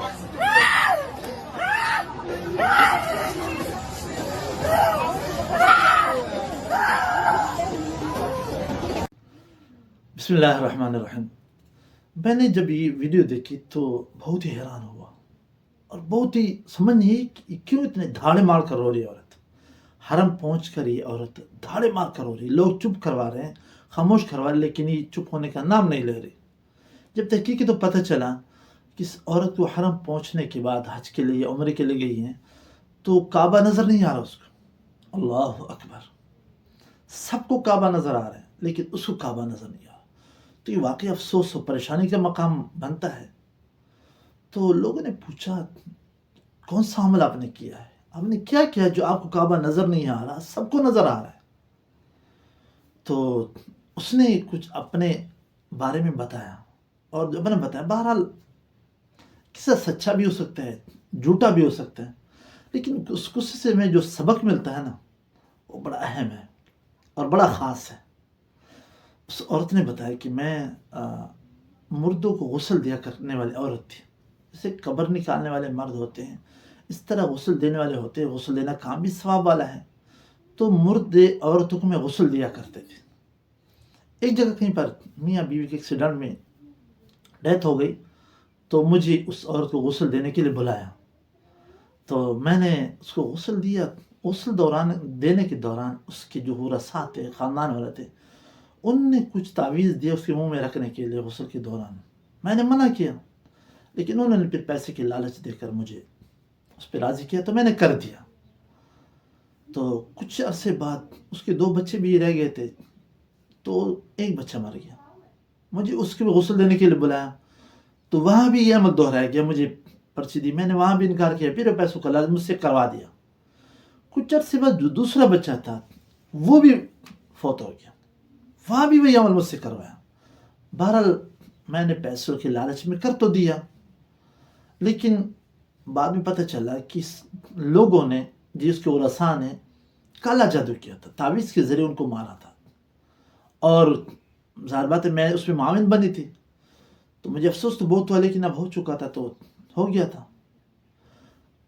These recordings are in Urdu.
بسم اللہ الرحمن الرحیم. میں نے جب یہ ویڈیو دیکھی تو بہت ہی حیران ہوا اور بہت ہی سمجھ نہیں کہ کیوں اتنے دھاڑے مار کر رو رہی ہے عورت. حرم پہنچ کر یہ عورت دھاڑے مار کر رو رہی. لوگ چپ کروا رہے ہیں، خاموش کروا رہے ہیں، لیکن یہ چپ ہونے کا نام نہیں لے رہی. جب تحقیق کی تو پتہ چلا کہ اس عورت کو حرم پہنچنے کے بعد حج کے لیے عمرے کے لیے گئی ہیں تو کعبہ نظر نہیں آ رہا اس کو. اللہ اکبر. سب کو کعبہ نظر آ رہا ہے لیکن اس کو کعبہ نظر نہیں آ رہا. تو یہ واقعی افسوس و پریشانی کا مقام بنتا ہے. تو لوگوں نے پوچھا کون سا عمل آپ نے کیا ہے، آپ نے کیا کیا جو آپ کو کعبہ نظر نہیں آ رہا، سب کو نظر آ رہا ہے. تو اس نے کچھ اپنے بارے میں بتایا اور جو میں نے بتایا، بہرحال قصہ سچا بھی ہو سکتا ہے، جھوٹا بھی ہو سکتا ہے، لیکن اس قصے سے میں جو سبق ملتا ہے نا وہ بڑا اہم ہے اور بڑا خاص ہے. اس عورت نے بتایا کہ میں مردوں کو غسل دیا کرنے والی عورت تھی. جیسے قبر نکالنے والے مرد ہوتے ہیں اس طرح غسل دینے والے ہوتے ہیں. غسل دینا کام بھی ثواب والا ہے. تو مرد عورتوں کو میں غسل دیا کرتے تھے. ایک جگہ کہیں پر میاں بیوی کے ایکسیڈنٹ میں ڈیتھ ہو گئی تو مجھے اس عورت کو غسل دینے کے لیے بلایا. تو میں نے اس کو غسل دیا. غسل دینے کے دوران اس کے جو ورثاء تھے، خاندان والے تھے، ان نے کچھ تعویذ دیا اس کے منہ میں رکھنے کے لیے غسل کے دوران. میں نے منع کیا لیکن انہوں نے پھر پیسے کی لالچ دے کر مجھے اس پہ راضی کیا تو میں نے کر دیا. تو کچھ عرصے بعد اس کے 2 بچے بھی رہ گئے تھے تو ایک بچہ مر گیا. مجھے اس کے غسل دینے کے لیے بلایا تو وہاں بھی یہ عمل دہرایا گیا. مجھے پرچی دی، میں نے وہاں بھی انکار کیا، پھر پیسوں کا لالچ مجھ سے کروا دیا. کچھ عرصے بعد جو دوسرا بچہ تھا وہ بھی فوت ہو گیا، وہاں بھی وہی عمل مجھ سے کروایا. بہرحال میں نے پیسوں کے لالچ میں کر تو دیا، لیکن بعد میں پتہ چلا کہ لوگوں نے جس کے ورثاء نے کالا جادو کیا تھا، تعویذ کے ذریعے ان کو مارا تھا. اور ظاہر بات ہے میں اس میں معاون بنی تھی تو مجھے افسوس تو بہت ہوا، لیکن اب ہو چکا تھا تو ہو گیا تھا.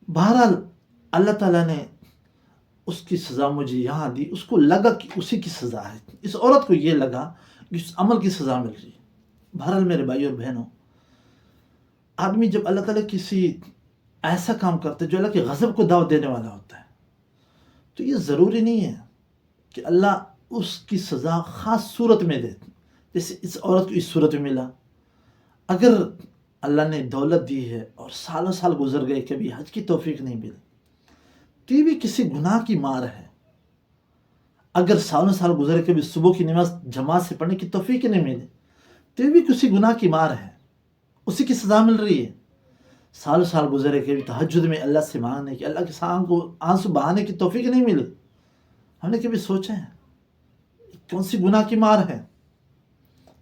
بہرحال اللہ تعالیٰ نے اس کی سزا مجھے یہاں دی. اس کو لگا کہ اسی کی سزا ہے. اس عورت کو یہ لگا کہ اس عمل کی سزا مل رہی ہے. بہرحال میرے بھائی اور بہنوں، آدمی جب اللہ تعالیٰ کسی ایسا کام کرتا ہے جو اللہ کے غضب کو دعوت دینے والا ہوتا ہے تو یہ ضروری نہیں ہے کہ اللہ اس کی سزا خاص صورت میں دے. جیسے اس عورت کو اس صورت میں ملا. اگر اللہ نے دولت دی ہے اور سالوں سال گزر گئے کبھی حج کی توفیق نہیں ملی تو یہ بھی کسی گناہ کی مار ہے. اگر سالوں سال گزرے کبھی صبح کی نماز جماعت سے پڑھنے کی توفیق نہیں ملی تو یہ بھی کسی گناہ کی مار ہے، اسی کی سزا مل رہی ہے. سالوں سال گزرے کبھی تہجد میں اللہ سے مانگنے کی، اللہ کے سامنے کو آنسو بہانے کی توفیق نہیں ملی. ہم نے کبھی سوچا ہے کون سی گناہ کی مار ہے؟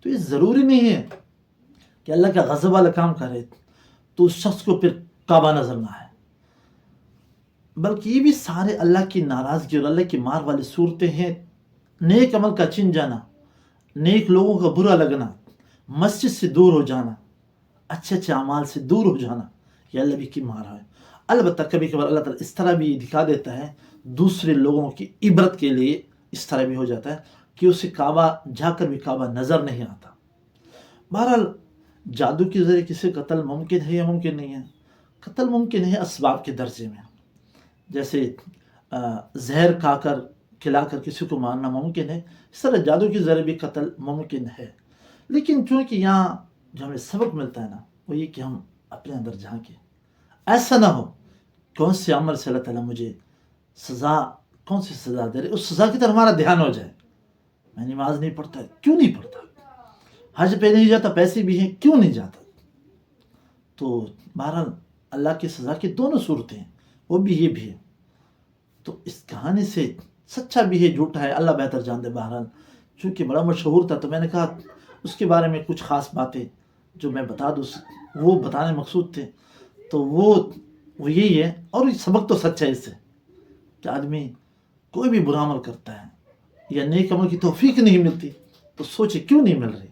تو یہ ضروری نہیں ہے کہ اللہ کا غضب والا کام کرے تو اس شخص کو پھر کعبہ نظر نہ آئے، بلکہ یہ بھی سارے اللہ کی ناراضگی اور اللہ کی مار والی صورتیں ہیں. نیک عمل کا چن جانا، نیک لوگوں کا برا لگنا، مسجد سے دور ہو جانا، اچھے اچھے اعمال سے دور ہو جانا، یہ اللہ بھی کی مار ہے. البتہ کبھی کبھار اللہ تعالیٰ اس طرح بھی دکھا دیتا ہے دوسرے لوگوں کی عبرت کے لیے. اس طرح بھی ہو جاتا ہے کہ اسے کعبہ جا کر بھی کعبہ نظر نہیں آتا. بہرحال جادو کے ذریعے کسی قتل ممکن ہے یا ممکن نہیں ہے؟ قتل ممکن ہے اسباب کے درجے میں. جیسے زہر کھلا کر کسی کو مارنا ممکن ہے، اس طرح جادو کے ذریعے بھی قتل ممکن ہے. لیکن چونکہ یہاں جو ہمیں سبق ملتا ہے نا وہ یہ کہ ہم اپنے اندر جھانکیں. ایسا نہ ہو کون سے عمل سے اللہ تعالیٰ مجھے کون سی سزا دے رہے، اس سزا کی طرف ہمارا دھیان ہو جائے. میں نماز نہیں پڑھتا، کیوں نہیں پڑھتا؟ حج پہ نہیں جاتا، پیسے بھی ہیں، کیوں نہیں جاتا؟ تو بہرحال اللہ کی سزا کی دونوں صورتیں ہیں، وہ بھی یہ بھی ہے. تو اس کہانی سے سچا بھی ہے جھوٹا ہے اللہ بہتر جان دے. بہرحال چونکہ بڑا مشہور تھا تو میں نے کہا اس کے بارے میں کچھ خاص باتیں جو میں بتا دوں، وہ بتانے مقصود تھے. تو وہ یہی ہے. اور سبق تو سچا ہے اس سے کہ آدمی کوئی بھی برا عمل کرتا ہے یا نیک عمل کی توفیق نہیں ملتی تو سوچے کیوں نہیں مل رہی.